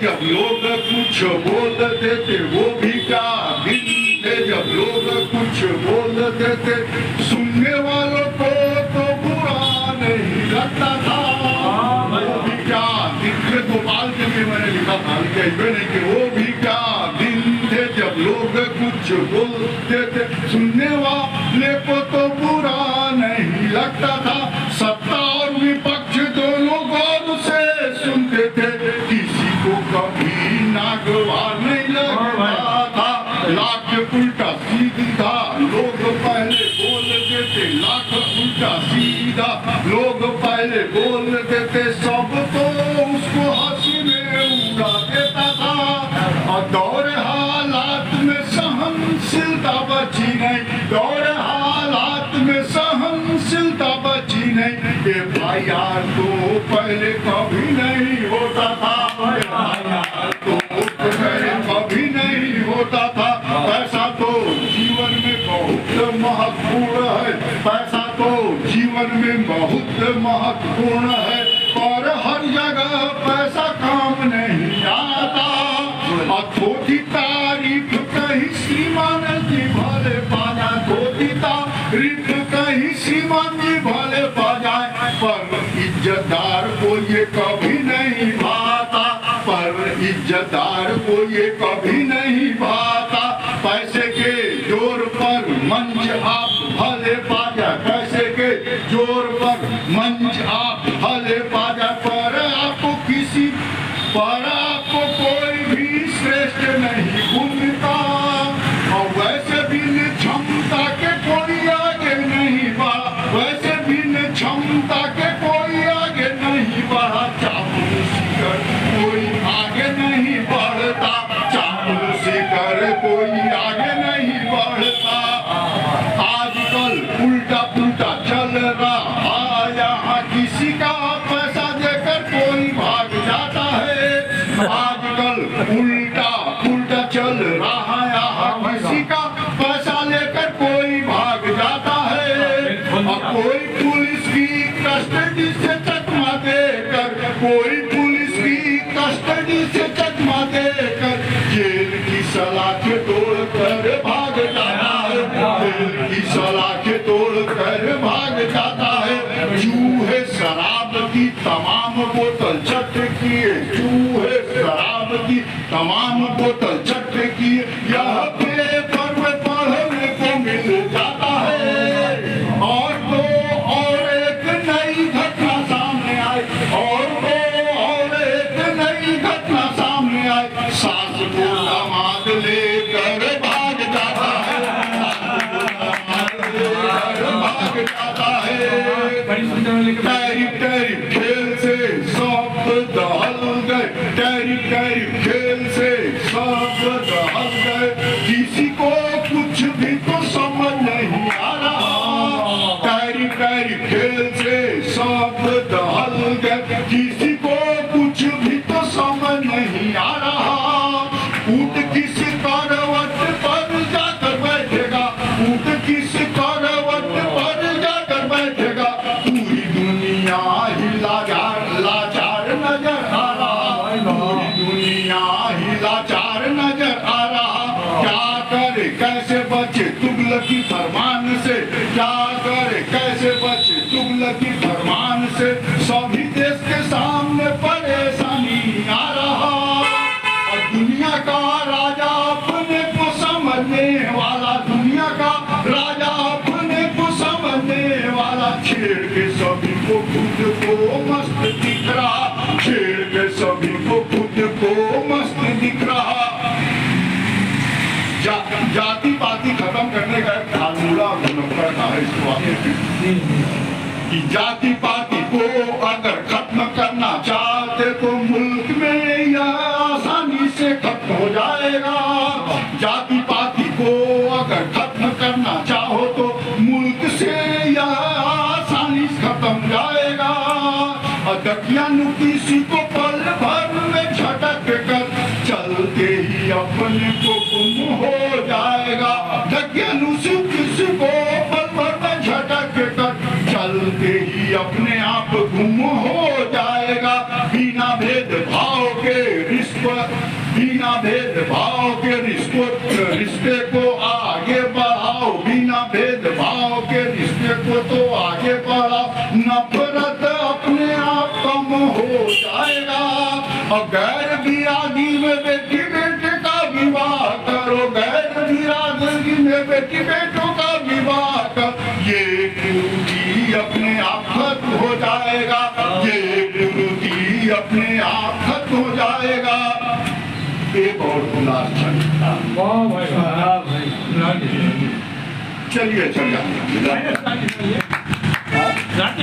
जब लोग कुछ बोलते थे वो भी क्या दिन थे जब लोग कुछ बोलते थे सुनने वालों को तो बुरा नहीं लगता था। वो भी क्या दिन थे, गोपाल के लिए मैंने लिखा था नहीं कि वो भी क्या दिन थे जब लोग कुछ बोलते थे सुनने वाले को तो बुरा नहीं लगता था। सत्ता और विपक्ष दोनों गौर से सुनते थे, किसी को कभी नागवार नहीं लगता था। लाख उल्टा सीधा लोग पहले बोलते थे, लाख उल्टा सीधा लोग पहले बोलते थे, सब तो उसको हंसी में उड़ा देता था। और दौर हालात में सहनशीलता बची नहीं, दौर हालात में सहनशीलता बची नहीं। ये भाई यार तो पहले कभी नहीं होता था, तो पहले कभी नहीं होता था। पैसा तो जीवन में बहुत महत्वपूर्ण है, पैसा तो जीवन में बहुत महत्वपूर्ण है, पर हर जगह पैसा काम नहीं आता। और थोड़ी तारीफ कहीं श्रीमान जी भले पा जाए, थोड़ी तारीफ कहीं श्रीमान जी भले पा जाए, पर इज्जतदार को ये कभी नहीं भाता, पर इज्जतदार को ये कभी नहीं भाता। पैसे के जोर पर मंच आप भले पा जाए, पैसे के जोर पर मंच आप भले पा जाए, पर आपको कोई भी श्रेष्ठ नहीं भूमिका। और वैसे भी क्षमता के कोई आगे नहीं बढ़ा, वैसे भी क्षमता के कोई आगे नहीं बढ़ा। चापलूसी कर कोई आगे नहीं बढ़ता, चापलूसी कर कोई आगे नहीं बढ़ता। आजकल उल्टा पुल्टा चल रहा, यहाँ किसी का पैसा देकर कोई भाग जाता है। आजकल उल्टा पुल्टा चल रहा, यहाँ किसी का पैसा लेकर कोई भाग जाता है। और कोई पुलिस की कस्टडी से चकमा देकर, कोई पुलिस की कस्टडी से चकमा देकर जेल की सलाखें तोड़ कर भाग जाता है, जेल की सलाखें तोड़ कर भाग जाता है। चूहे शराब की तमाम बोतल चट किए, चूहे शराब की तमाम बोतल चट किए, यह पेपर में पढ़ने को मिल जाता है। और तो और एक नई घटना सामने आई, और तो और एक नई घटना सामने आई। सास को दामाद लेकर भाग जाता है, सास को दामाद लेकर भाग जाता है। टैरिफ खेल से सब दहल गए, टैरिफ खेल से सब दहल गए, किसी को कुछ भी तो समझ नहीं आ रहा। टैरिफ खेल से सब दहल गए, किसी को कुछ भी तो समझ नहीं आ रहा। ऊँट किस करवट पर जाकर बैठेगा, ऊँट किस करवट पर जाकर बैठेगा, पूरी दुनिया ही लाचार नजर आ रहा, पूरी दुनिया ही लाचार नजर आ रहा। क्या करे कैसे बचे तुगलकी फरमान से, क्या करे कैसे बचे तुगलकी फरमान से। सभी देश के सामने परेशानी आ रहा, और दुनिया का राजा अपने को समझने वाला, दुनिया का राजा अपने को समझने वाला, छेड़ के सभी को खुद को मस्त दिख रहा, छेड़ के सभी को खुद को मस्त दिख रहा। जाति पाति खत्म करने का एक फार्मूला बनकर था इसको आगे कि जाति पाति को अगर खत्म करना चाहते तो मुल्क में यह आसानी से खत्म हो जाएगा। जाति पाति को अगर खत्म करना चाहो तो मुल्क से यह आसानी से खत्म जाएगा। किसी को पल भर में झटक कर चलते ही अपने को गुम हो जाएगा। किसी को पल भर में झटक कर चलते ही अपने आप गुम हो जाएगा। बिना भेदभाव के रिश्तों बिना भेदभाव के रिश्ते को आगे बढ़ाओ, बिना भेदभाव के रिश्ते को तो आगे बढ़ाओ। नफरत अपने आप कम हो जाएगा, और गैर बिरादरी में बेटी बेटे का विवाह करो, गैर बिरादरी में बेटी बेटों का विवाह करो। ये कुरीति अपने आप खत्म हो जाएगा, ये कुरीति अपने आप खत्म हो जाएगा। एक और उल्लास चलिए चलिए।